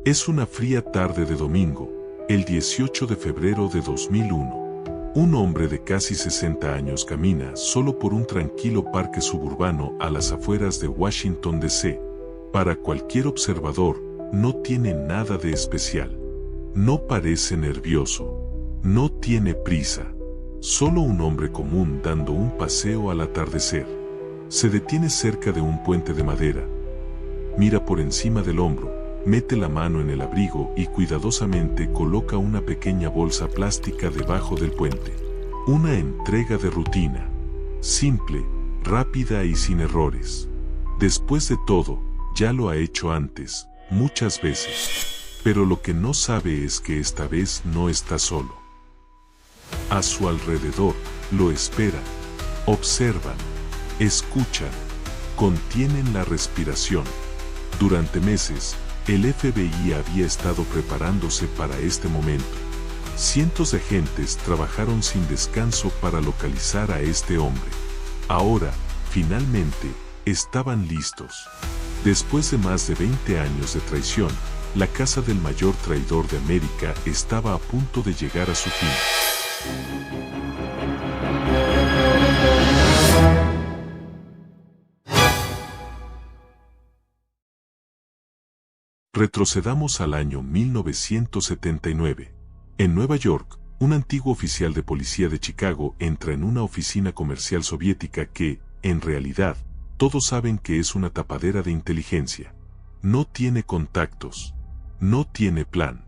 Es una fría tarde de domingo, el 18 de febrero de 2001. Un hombre de casi 60 años camina solo por un tranquilo parque suburbano a las afueras de Washington, D.C. Para cualquier observador, no tiene nada de especial. No parece nervioso. No tiene prisa. Solo un hombre común dando un paseo al atardecer. Se detiene cerca de un puente de madera. Mira por encima del hombro, mete la mano en el abrigo y cuidadosamente coloca una pequeña bolsa plástica debajo del puente. Una entrega de rutina. Simple, rápida y sin errores. Después de todo, ya lo ha hecho antes, muchas veces. Pero lo que no sabe es que esta vez no está solo. A su alrededor, lo esperan, observan, escuchan, contienen la respiración. Durante meses, el FBI había estado preparándose para este momento. Cientos de agentes trabajaron sin descanso para localizar a este hombre. Ahora, finalmente, estaban listos. Después de más de 20 años de traición, la casa del mayor traidor de América estaba a punto de llegar a su fin. Retrocedamos al año 1979. En Nueva York, un antiguo oficial de policía de Chicago entra en una oficina comercial soviética que, en realidad, todos saben que es una tapadera de inteligencia. No tiene contactos. No tiene plan.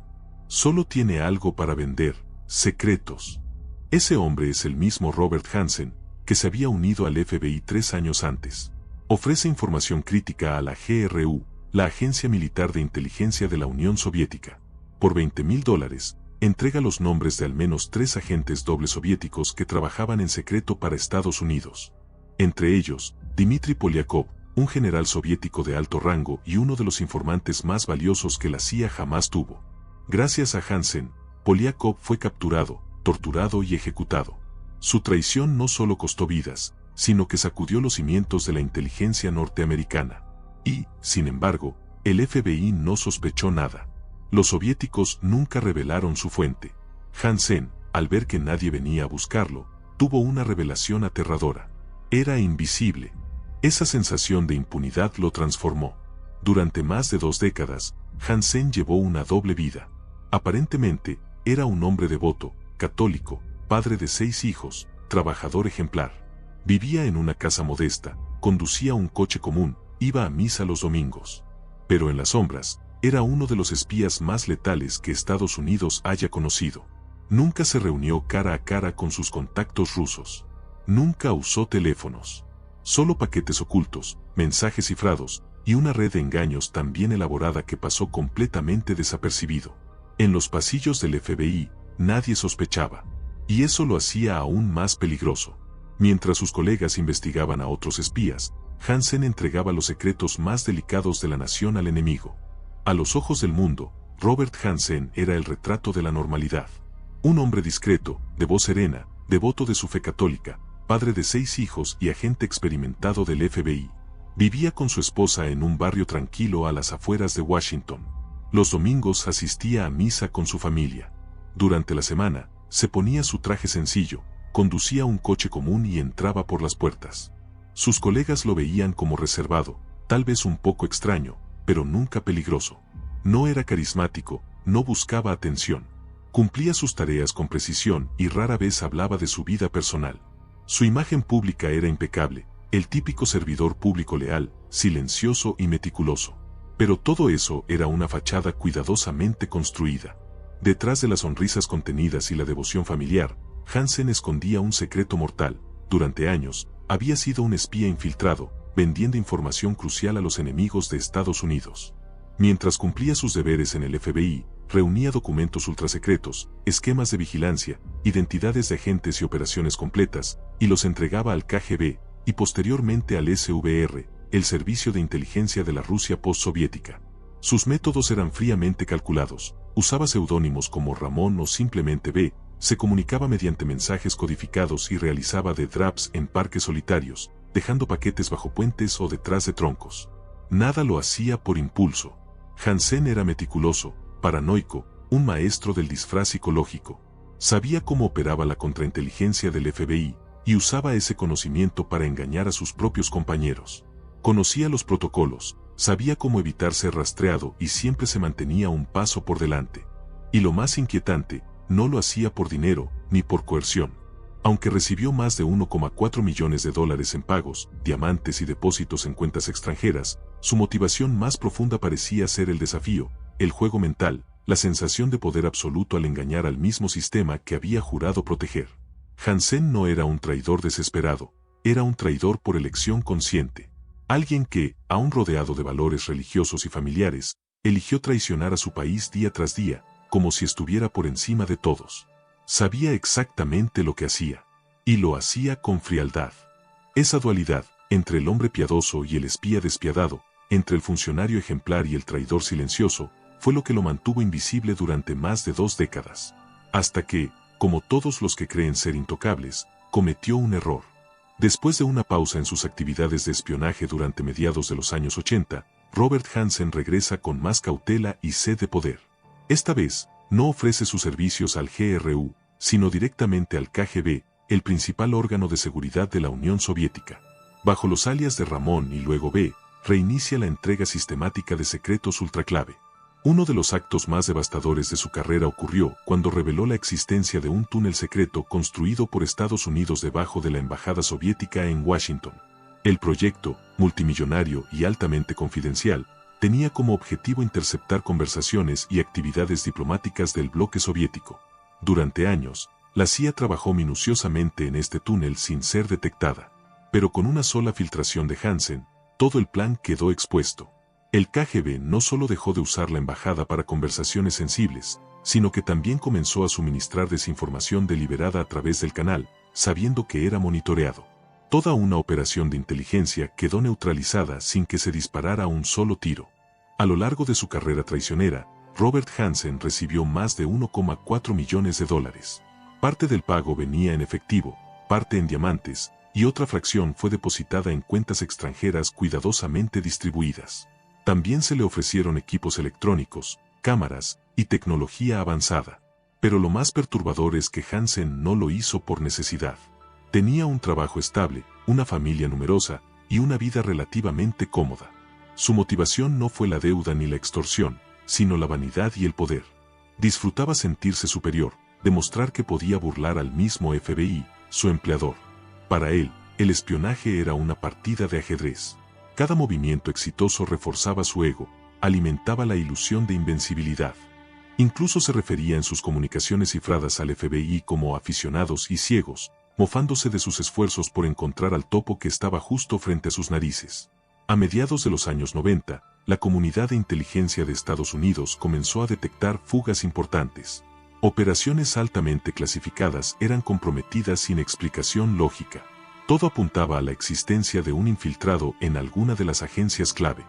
Solo tiene algo para vender, secretos. Ese hombre es el mismo Robert Hansen, que se había unido al FBI 3 años antes. Ofrece información crítica a la GRU, la Agencia Militar de Inteligencia de la Unión Soviética. Por $20,000, entrega los nombres de al menos 3 agentes dobles soviéticos que trabajaban en secreto para Estados Unidos. Entre ellos, Dmitry Polyakov, un general soviético de alto rango y uno de los informantes más valiosos que la CIA jamás tuvo. Gracias a Hansen, Polyakov fue capturado, torturado y ejecutado. Su traición no solo costó vidas, sino que sacudió los cimientos de la inteligencia norteamericana. Y, sin embargo, el FBI no sospechó nada. Los soviéticos nunca revelaron su fuente. Hansen, al ver que nadie venía a buscarlo, tuvo una revelación aterradora. Era invisible. Esa sensación de impunidad lo transformó. Durante más de 2 décadas, Hansen llevó una doble vida. Aparentemente, era un hombre devoto, católico, padre de 6 hijos, trabajador ejemplar. Vivía en una casa modesta, conducía un coche común, iba a misa los domingos. Pero en las sombras, era uno de los espías más letales que Estados Unidos haya conocido. Nunca se reunió cara a cara con sus contactos rusos. Nunca usó teléfonos. Solo paquetes ocultos, mensajes cifrados, y una red de engaños tan bien elaborada que pasó completamente desapercibido. En los pasillos del FBI, nadie sospechaba. Y eso lo hacía aún más peligroso. Mientras sus colegas investigaban a otros espías, Hansen entregaba los secretos más delicados de la nación al enemigo. A los ojos del mundo, Robert Hansen era el retrato de la normalidad. Un hombre discreto, de voz serena, devoto de su fe católica, padre de 6 hijos y agente experimentado del FBI. Vivía con su esposa en un barrio tranquilo a las afueras de Washington. Los domingos asistía a misa con su familia. Durante la semana, se ponía su traje sencillo, conducía un coche común y entraba por las puertas. Sus colegas lo veían como reservado, tal vez un poco extraño, pero nunca peligroso. No era carismático, no buscaba atención. Cumplía sus tareas con precisión y rara vez hablaba de su vida personal. Su imagen pública era impecable, el típico servidor público leal, silencioso y meticuloso. Pero todo eso era una fachada cuidadosamente construida. Detrás de las sonrisas contenidas y la devoción familiar, Hansen escondía un secreto mortal. Durante años, había sido un espía infiltrado, vendiendo información crucial a los enemigos de Estados Unidos. Mientras cumplía sus deberes en el FBI, reunía documentos ultrasecretos, esquemas de vigilancia, identidades de agentes y operaciones completas, y los entregaba al KGB, y posteriormente al SVR, el servicio de inteligencia de la Rusia postsoviética. Sus métodos eran fríamente calculados, usaba seudónimos como Ramón o simplemente B, se comunicaba mediante mensajes codificados y realizaba death traps en parques solitarios, dejando paquetes bajo puentes o detrás de troncos. Nada lo hacía por impulso. Hansen era meticuloso, paranoico, un maestro del disfraz psicológico. Sabía cómo operaba la contrainteligencia del FBI, y usaba ese conocimiento para engañar a sus propios compañeros. Conocía los protocolos, sabía cómo evitar ser rastreado y siempre se mantenía un paso por delante. Y lo más inquietante, no lo hacía por dinero, ni por coerción. Aunque recibió más de 1,4 millones de dólares en pagos, diamantes y depósitos en cuentas extranjeras, su motivación más profunda parecía ser el desafío, el juego mental, la sensación de poder absoluto al engañar al mismo sistema que había jurado proteger. Hansen no era un traidor desesperado, era un traidor por elección consciente. Alguien que, aun rodeado de valores religiosos y familiares, eligió traicionar a su país día tras día, como si estuviera por encima de todos. Sabía exactamente lo que hacía, y lo hacía con frialdad. Esa dualidad, entre el hombre piadoso y el espía despiadado, entre el funcionario ejemplar y el traidor silencioso, fue lo que lo mantuvo invisible durante más de 2 décadas. Hasta que, como todos los que creen ser intocables, cometió un error. Después de una pausa en sus actividades de espionaje durante mediados de los años 80, Robert Hansen regresa con más cautela y sed de poder. Esta vez, no ofrece sus servicios al GRU, sino directamente al KGB, el principal órgano de seguridad de la Unión Soviética. Bajo los alias de Ramón y luego B, reinicia la entrega sistemática de secretos ultraclave. Uno de los actos más devastadores de su carrera ocurrió cuando reveló la existencia de un túnel secreto construido por Estados Unidos debajo de la embajada soviética en Washington. El proyecto, multimillonario y altamente confidencial, tenía como objetivo interceptar conversaciones y actividades diplomáticas del bloque soviético. Durante años, la CIA trabajó minuciosamente en este túnel sin ser detectada. Pero con una sola filtración de Hansen, todo el plan quedó expuesto. El KGB no solo dejó de usar la embajada para conversaciones sensibles, sino que también comenzó a suministrar desinformación deliberada a través del canal, sabiendo que era monitoreado. Toda una operación de inteligencia quedó neutralizada sin que se disparara un solo tiro. A lo largo de su carrera traicionera, Robert Hansen recibió más de 1,4 millones de dólares. Parte del pago venía en efectivo, parte en diamantes, y otra fracción fue depositada en cuentas extranjeras cuidadosamente distribuidas. También se le ofrecieron equipos electrónicos, cámaras y tecnología avanzada. Pero lo más perturbador es que Hansen no lo hizo por necesidad. Tenía un trabajo estable, una familia numerosa y una vida relativamente cómoda. Su motivación no fue la deuda ni la extorsión, sino la vanidad y el poder. Disfrutaba sentirse superior, demostrar que podía burlar al mismo FBI, su empleador. Para él, el espionaje era una partida de ajedrez. Cada movimiento exitoso reforzaba su ego, alimentaba la ilusión de invencibilidad. Incluso se refería en sus comunicaciones cifradas al FBI como aficionados y ciegos, mofándose de sus esfuerzos por encontrar al topo que estaba justo frente a sus narices. A mediados de los años 90, la comunidad de inteligencia de Estados Unidos comenzó a detectar fugas importantes. Operaciones altamente clasificadas eran comprometidas sin explicación lógica. Todo apuntaba a la existencia de un infiltrado en alguna de las agencias clave.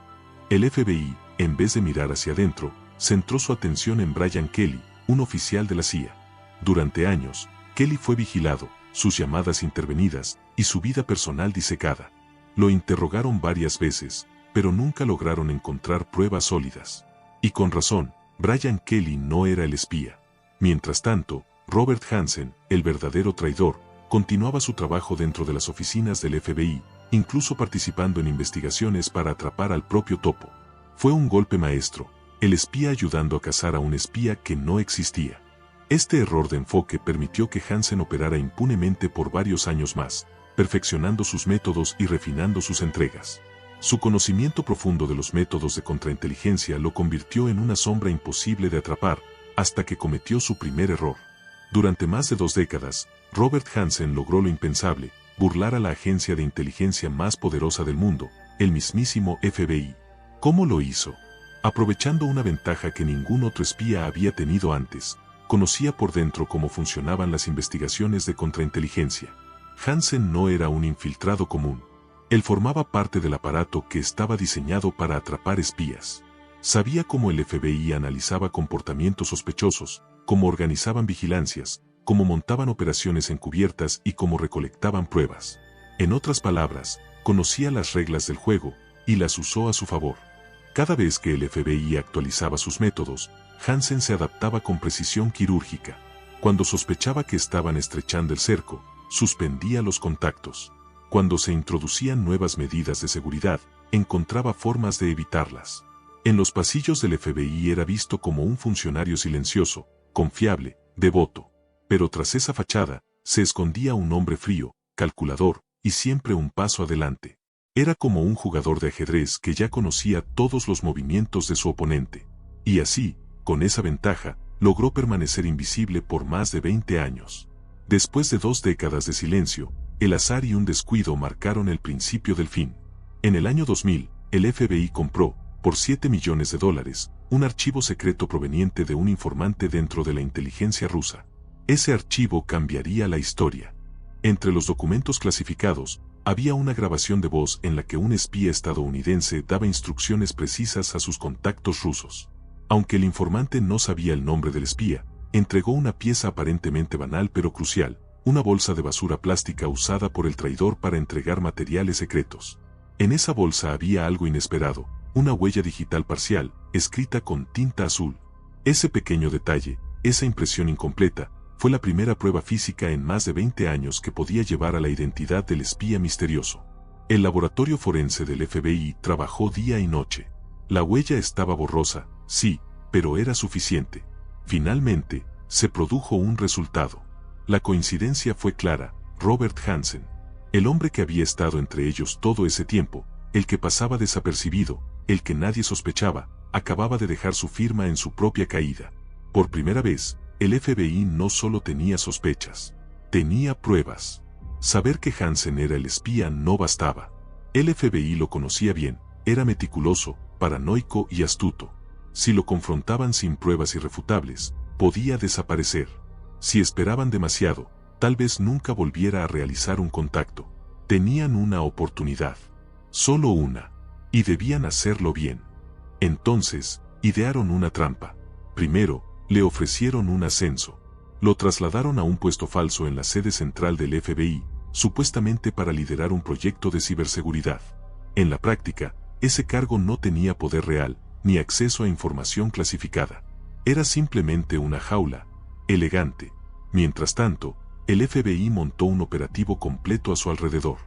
El FBI, en vez de mirar hacia adentro, centró su atención en Brian Kelly, un oficial de la CIA. Durante años, Kelly fue vigilado, sus llamadas intervenidas y su vida personal disecada. Lo interrogaron varias veces, pero nunca lograron encontrar pruebas sólidas. Y con razón, Brian Kelly no era el espía. Mientras tanto, Robert Hansen, el verdadero traidor, continuaba su trabajo dentro de las oficinas del FBI, incluso participando en investigaciones para atrapar al propio topo. Fue un golpe maestro, el espía ayudando a cazar a un espía que no existía. Este error de enfoque permitió que Hansen operara impunemente por varios años más, perfeccionando sus métodos y refinando sus entregas. Su conocimiento profundo de los métodos de contrainteligencia lo convirtió en una sombra imposible de atrapar, hasta que cometió su primer error. Durante más de 2 décadas, Robert Hansen logró lo impensable, burlar a la agencia de inteligencia más poderosa del mundo, el mismísimo FBI. ¿Cómo lo hizo? Aprovechando una ventaja que ningún otro espía había tenido antes, conocía por dentro cómo funcionaban las investigaciones de contrainteligencia. Hansen no era un infiltrado común. Él formaba parte del aparato que estaba diseñado para atrapar espías. Sabía cómo el FBI analizaba comportamientos sospechosos, cómo organizaban vigilancias, cómo montaban operaciones encubiertas y cómo recolectaban pruebas. En otras palabras, conocía las reglas del juego y las usó a su favor. Cada vez que el FBI actualizaba sus métodos, Hansen se adaptaba con precisión quirúrgica. Cuando sospechaba que estaban estrechando el cerco, suspendía los contactos. Cuando se introducían nuevas medidas de seguridad, encontraba formas de evitarlas. En los pasillos del FBI era visto como un funcionario silencioso, confiable, devoto. Pero tras esa fachada, se escondía un hombre frío, calculador, y siempre un paso adelante. Era como un jugador de ajedrez que ya conocía todos los movimientos de su oponente. Y así, con esa ventaja, logró permanecer invisible por más de 20 años. Después de 2 décadas de silencio, el azar y un descuido marcaron el principio del fin. En el año 2000, el FBI compró, por $7 millones, un archivo secreto proveniente de un informante dentro de la inteligencia rusa. Ese archivo cambiaría la historia. Entre los documentos clasificados, había una grabación de voz en la que un espía estadounidense daba instrucciones precisas a sus contactos rusos. Aunque el informante no sabía el nombre del espía, entregó una pieza aparentemente banal pero crucial, una bolsa de basura plástica usada por el traidor para entregar materiales secretos. En esa bolsa había algo inesperado, una huella digital parcial, escrita con tinta azul. Ese pequeño detalle, esa impresión incompleta, fue la primera prueba física en más de 20 años que podía llevar a la identidad del espía misterioso. El laboratorio forense del FBI trabajó día y noche. La huella estaba borrosa, sí, pero era suficiente. Finalmente, se produjo un resultado. La coincidencia fue clara: Robert Hansen. El hombre que había estado entre ellos todo ese tiempo, el que pasaba desapercibido, el que nadie sospechaba, acababa de dejar su firma en su propia caída. Por primera vez, el FBI no solo tenía sospechas, tenía pruebas. Saber que Hansen era el espía no bastaba. El FBI lo conocía bien, era meticuloso, paranoico y astuto. Si lo confrontaban sin pruebas irrefutables, podía desaparecer. Si esperaban demasiado, tal vez nunca volviera a realizar un contacto. Tenían una oportunidad. Solo una. Y debían hacerlo bien. Entonces, idearon una trampa. Primero, le ofrecieron un ascenso. Lo trasladaron a un puesto falso en la sede central del FBI, supuestamente para liderar un proyecto de ciberseguridad. En la práctica, ese cargo no tenía poder real, ni acceso a información clasificada. Era simplemente una jaula, elegante. Mientras tanto, el FBI montó un operativo completo a su alrededor.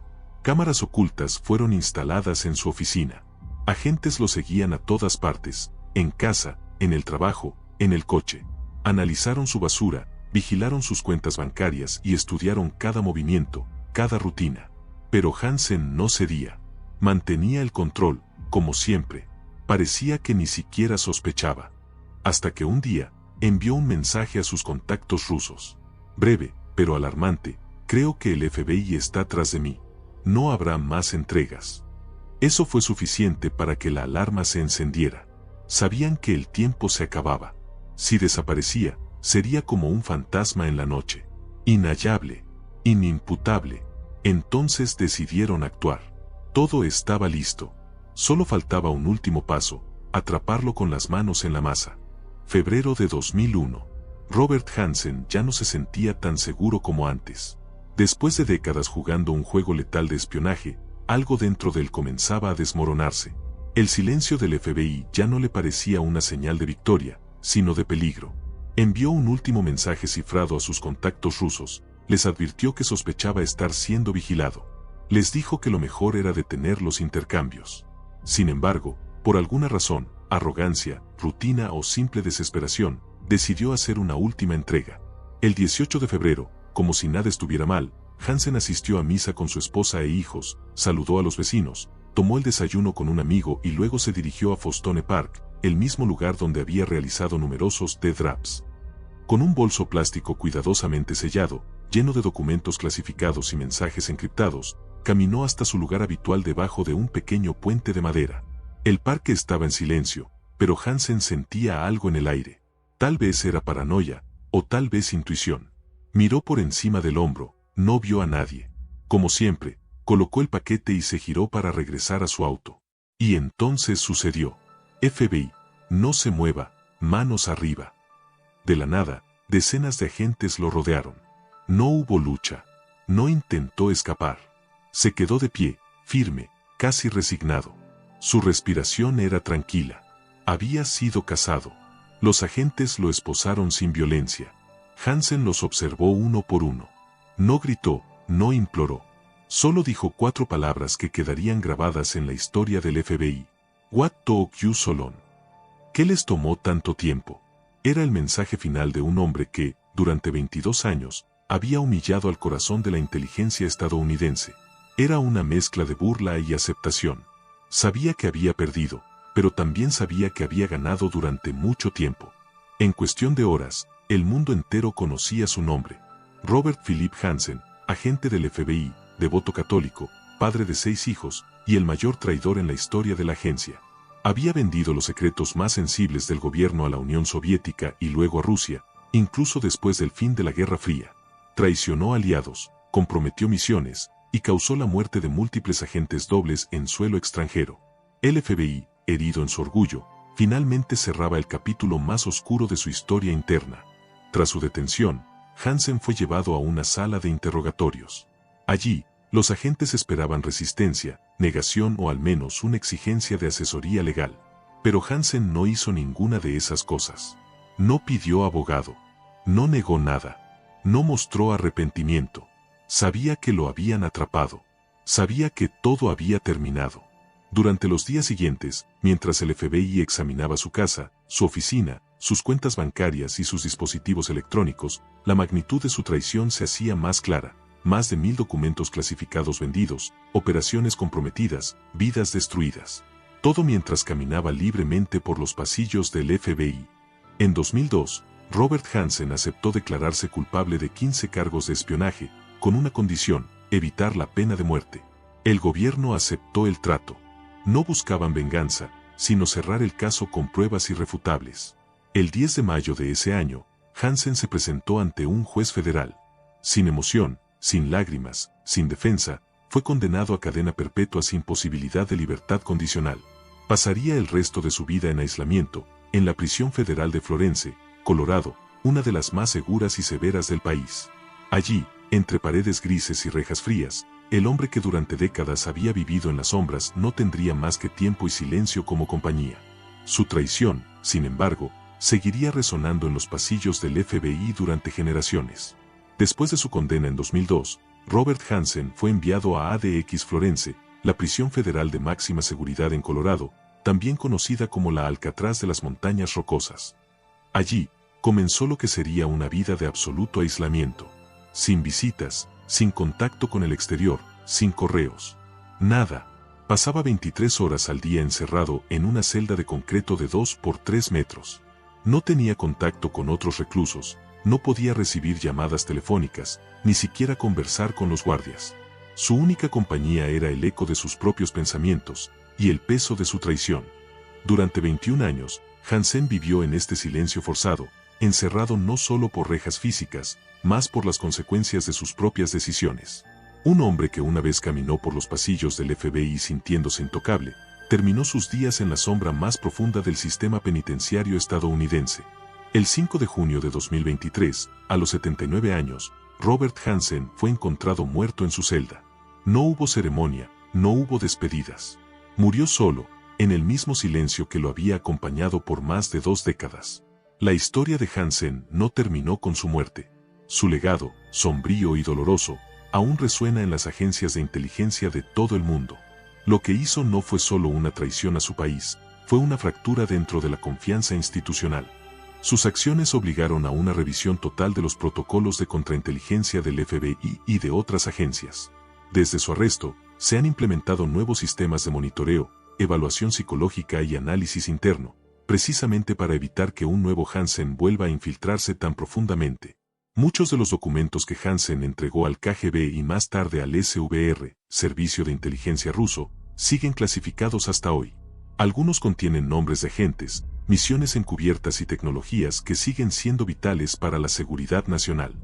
Cámaras ocultas fueron instaladas en su oficina. Agentes lo seguían a todas partes, en casa, en el trabajo, en el coche. Analizaron su basura, vigilaron sus cuentas bancarias y estudiaron cada movimiento, cada rutina. Pero Hansen no cedía. Mantenía el control, como siempre. Parecía que ni siquiera sospechaba. Hasta que un día, envió un mensaje a sus contactos rusos. Breve, pero alarmante: creo que el FBI está tras de mí. No habrá más entregas. Eso fue suficiente para que la alarma se encendiera. Sabían que el tiempo se acababa. Si desaparecía, sería como un fantasma en la noche. Inhallable, inimputable. Entonces decidieron actuar. Todo estaba listo. Solo faltaba un último paso: atraparlo con las manos en la masa. Febrero de 2001. Robert Hansen ya no se sentía tan seguro como antes. Después de décadas jugando un juego letal de espionaje, algo dentro de él comenzaba a desmoronarse. El silencio del FBI ya no le parecía una señal de victoria, sino de peligro. Envió un último mensaje cifrado a sus contactos rusos, les advirtió que sospechaba estar siendo vigilado. Les dijo que lo mejor era detener los intercambios. Sin embargo, por alguna razón, arrogancia, rutina o simple desesperación, decidió hacer una última entrega. El 18 de febrero, como si nada estuviera mal, Hansen asistió a misa con su esposa e hijos, saludó a los vecinos, tomó el desayuno con un amigo y luego se dirigió a Fostone Park, el mismo lugar donde había realizado numerosos death traps. Con un bolso plástico cuidadosamente sellado, lleno de documentos clasificados y mensajes encriptados, caminó hasta su lugar habitual debajo de un pequeño puente de madera. El parque estaba en silencio, pero Hansen sentía algo en el aire. Tal vez era paranoia, o tal vez intuición. Miró por encima del hombro, no vio a nadie. Como siempre, colocó el paquete y se giró para regresar a su auto. Y entonces sucedió. FBI, no se mueva, manos arriba. De la nada, decenas de agentes lo rodearon. No hubo lucha. No intentó escapar. Se quedó de pie, firme, casi resignado. Su respiración era tranquila. Había sido casado. Los agentes lo esposaron sin violencia. Hansen los observó uno por uno. No gritó, no imploró. Solo dijo 4 palabras que quedarían grabadas en la historia del FBI. What took you so long? ¿Qué les tomó tanto tiempo? Era el mensaje final de un hombre que, durante 22 años, había humillado al corazón de la inteligencia estadounidense. Era una mezcla de burla y aceptación. Sabía que había perdido, pero también sabía que había ganado durante mucho tiempo. En cuestión de horas, el mundo entero conocía su nombre. Robert Philip Hansen, agente del FBI, devoto católico, padre de 6 hijos, y el mayor traidor en la historia de la agencia. Había vendido los secretos más sensibles del gobierno a la Unión Soviética y luego a Rusia, incluso después del fin de la Guerra Fría. Traicionó aliados, comprometió misiones, y causó la muerte de múltiples agentes dobles en suelo extranjero. El FBI, herido en su orgullo, finalmente cerraba el capítulo más oscuro de su historia interna. Tras su detención, Hansen fue llevado a una sala de interrogatorios. Allí, los agentes esperaban resistencia, negación o al menos una exigencia de asesoría legal. Pero Hansen no hizo ninguna de esas cosas. No pidió abogado. No negó nada. No mostró arrepentimiento. Sabía que lo habían atrapado. Sabía que todo había terminado. Durante los días siguientes, mientras el FBI examinaba su casa, su oficina, sus cuentas bancarias y sus dispositivos electrónicos, la magnitud de su traición se hacía más clara. Más de 1000 documentos clasificados vendidos, operaciones comprometidas, vidas destruidas. Todo mientras caminaba libremente por los pasillos del FBI. En 2002, Robert Hansen aceptó declararse culpable de 15 cargos de espionaje, con una condición: evitar la pena de muerte. El gobierno aceptó el trato. No buscaban venganza, sino cerrar el caso con pruebas irrefutables. El 10 de mayo de ese año, Hansen se presentó ante un juez federal. Sin emoción, sin lágrimas, sin defensa, fue condenado a cadena perpetua sin posibilidad de libertad condicional. Pasaría el resto de su vida en aislamiento, en la prisión federal de Florence, Colorado, una de las más seguras y severas del país. Allí, entre paredes grises y rejas frías, el hombre que durante décadas había vivido en las sombras no tendría más que tiempo y silencio como compañía. Su traición, sin embargo, seguiría resonando en los pasillos del FBI durante generaciones. Después de su condena en 2002, Robert Hansen fue enviado a ADX Florence, la prisión federal de máxima seguridad en Colorado, también conocida como la Alcatraz de las Montañas Rocosas. Allí, comenzó lo que sería una vida de absoluto aislamiento. Sin visitas, sin contacto con el exterior, sin correos. Nada. Pasaba 23 horas al día encerrado en una celda de concreto de 2 por 3 metros. No tenía contacto con otros reclusos, no podía recibir llamadas telefónicas, ni siquiera conversar con los guardias. Su única compañía era el eco de sus propios pensamientos, y el peso de su traición. Durante 21 años, Hansen vivió en este silencio forzado, encerrado no solo por rejas físicas, más por las consecuencias de sus propias decisiones. Un hombre que una vez caminó por los pasillos del FBI sintiéndose intocable, terminó sus días en la sombra más profunda del sistema penitenciario estadounidense. El 5 de junio de 2023, a los 79 años, Robert Hansen fue encontrado muerto en su celda. No hubo ceremonia, no hubo despedidas. Murió solo, en el mismo silencio que lo había acompañado por más de 2 décadas. La historia de Hansen no terminó con su muerte. Su legado, sombrío y doloroso, aún resuena en las agencias de inteligencia de todo el mundo. Lo que hizo no fue solo una traición a su país, fue una fractura dentro de la confianza institucional. Sus acciones obligaron a una revisión total de los protocolos de contrainteligencia del FBI y de otras agencias. Desde su arresto, se han implementado nuevos sistemas de monitoreo, evaluación psicológica y análisis interno, precisamente para evitar que un nuevo Hansen vuelva a infiltrarse tan profundamente. Muchos de los documentos que Hansen entregó al KGB y más tarde al SVR, Servicio de Inteligencia Ruso, siguen clasificados hasta hoy. Algunos contienen nombres de agentes, misiones encubiertas y tecnologías que siguen siendo vitales para la seguridad nacional.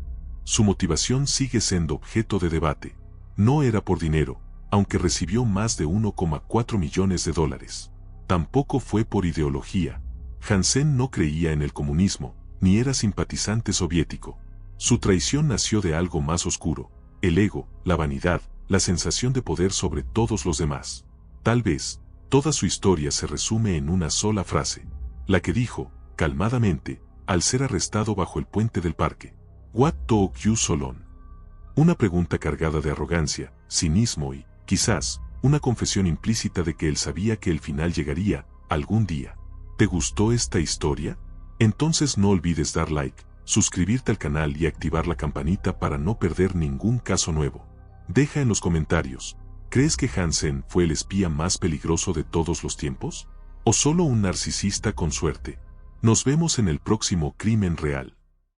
Su motivación sigue siendo objeto de debate. No era por dinero, aunque recibió más de 1,4 millones de dólares. Tampoco fue por ideología. Hansen no creía en el comunismo, ni era simpatizante soviético. Su traición nació de algo más oscuro: el ego, la vanidad, la sensación de poder sobre todos los demás. Tal vez, Toda su historia se resume en una sola frase, la que dijo, calmadamente, al ser arrestado bajo el puente del parque. What took you so long? Una pregunta cargada de arrogancia, cinismo y, quizás, una confesión implícita de que él sabía que el final llegaría, algún día. ¿Te gustó esta historia? Entonces no olvides dar like, suscribirte al canal y activar la campanita para no perder ningún caso nuevo. Deja en los comentarios, ¿crees que Hansen fue el espía más peligroso de todos los tiempos? ¿O solo un narcisista con suerte? Nos vemos en el próximo Crimen Real.